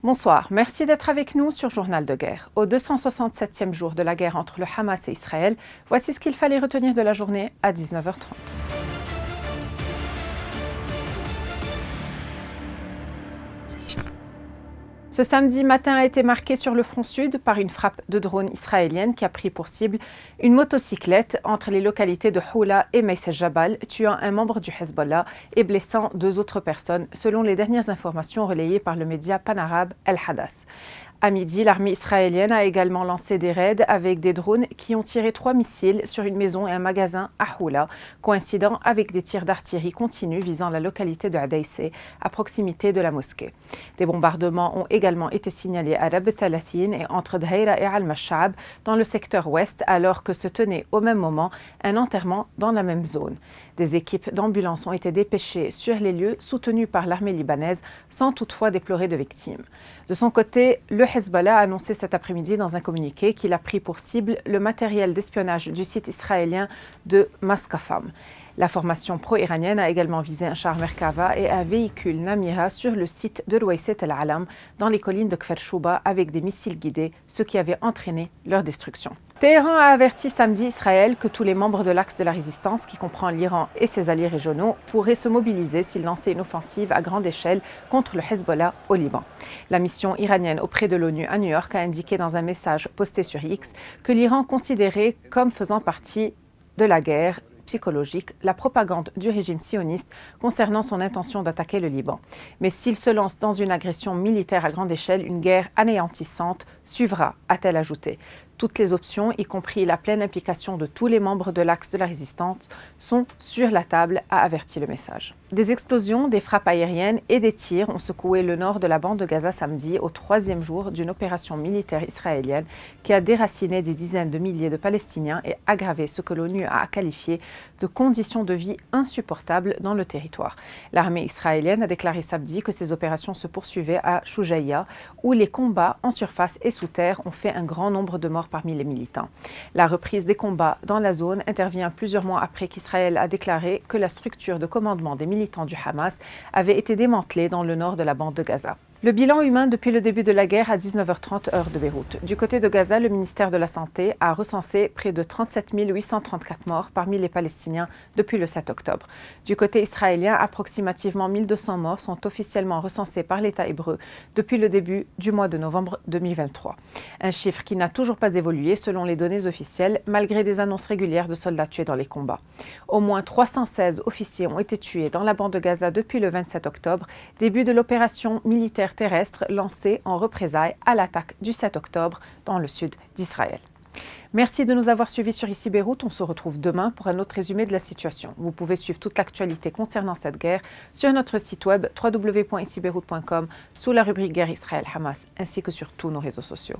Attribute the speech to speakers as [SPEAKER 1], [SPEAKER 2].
[SPEAKER 1] Bonsoir, merci d'être avec nous sur Journal de guerre. Au 267e jour de la guerre entre le Hamas et Israël, voici ce qu'il fallait retenir de la journée à 19h30. Ce samedi matin a été marqué sur le front sud par une frappe de drone israélienne qui a pris pour cible une motocyclette entre les localités de Houla et Meis el-Jabal, tuant un membre du Hezbollah et blessant deux autres personnes, selon les dernières informations relayées par le média panarabe El Hadath. À midi, l'armée israélienne a également lancé des raids avec des drones qui ont tiré 3 missiles sur une maison et un magasin à Houla, coïncidant avec des tirs d'artillerie continus visant la localité de Hadaïseh, à proximité de la mosquée. Des bombardements ont également été signalés à Rab Thalathin et entre Dheira et Al-Mashab, dans le secteur ouest, alors que se tenait au même moment un enterrement dans la même zone. Des équipes d'ambulance ont été dépêchées sur les lieux, soutenues par l'armée libanaise, sans toutefois déplorer de victimes. De son côté, le Hezbollah a annoncé cet après-midi dans un communiqué qu'il a pris pour cible le matériel d'espionnage du site israélien de Maskafam. La formation pro-iranienne a également visé un char Merkava et un véhicule Namira sur le site de Rouaïset el-Alam, dans les collines de Kfar Shouba, avec des missiles guidés, ce qui avait entraîné leur destruction. Téhéran a averti samedi Israël que tous les membres de l'axe de la résistance, qui comprend l'Iran et ses alliés régionaux, pourraient se mobiliser s'il lançait une offensive à grande échelle contre le Hezbollah au Liban. La mission iranienne auprès de l'ONU à New York a indiqué dans un message posté sur X que l'Iran considérait comme faisant partie de la guerre psychologique la propagande du régime sioniste concernant son intention d'attaquer le Liban. Mais s'il se lance dans une agression militaire à grande échelle, une guerre anéantissante suivra, a-t-elle ajouté. Toutes les options, y compris la pleine implication de tous les membres de l'axe de la résistance, sont sur la table, a averti le message. Des explosions, des frappes aériennes et des tirs ont secoué le nord de la bande de Gaza samedi, au 3e jour d'une opération militaire israélienne qui a déraciné des dizaines de milliers de Palestiniens et aggravé ce que l'ONU a qualifié de conditions de vie insupportables dans le territoire. L'armée israélienne a déclaré samedi que ces opérations se poursuivaient à Shoujaïa, où les combats en surface et sous terre ont fait un grand nombre de morts parmi les militants. La reprise des combats dans la zone intervient plusieurs mois après qu'Israël a déclaré que la structure de commandement des militants du Hamas avait été démantelée dans le nord de la bande de Gaza. Le bilan humain depuis le début de la guerre à 19h30 heure de Beyrouth. Du côté de Gaza, le ministère de la Santé a recensé près de 37 834 morts parmi les Palestiniens depuis le 7 octobre. Du côté israélien, approximativement 1200 morts sont officiellement recensés par l'État hébreu depuis le début du mois de novembre 2023. Un chiffre qui n'a toujours pas évolué selon les données officielles, malgré des annonces régulières de soldats tués dans les combats. Au moins 316 officiers ont été tués dans la bande de Gaza depuis le 27 octobre, début de l'opération militaire terrestre lancée en représailles à l'attaque du 7 octobre dans le sud d'Israël. Merci de nous avoir suivis sur Ici Beyrouth. On se retrouve demain pour un autre résumé de la situation. Vous pouvez suivre toute l'actualité concernant cette guerre sur notre site web www.icibeyrouth.com sous la rubrique Guerre Israël-Hamas ainsi que sur tous nos réseaux sociaux.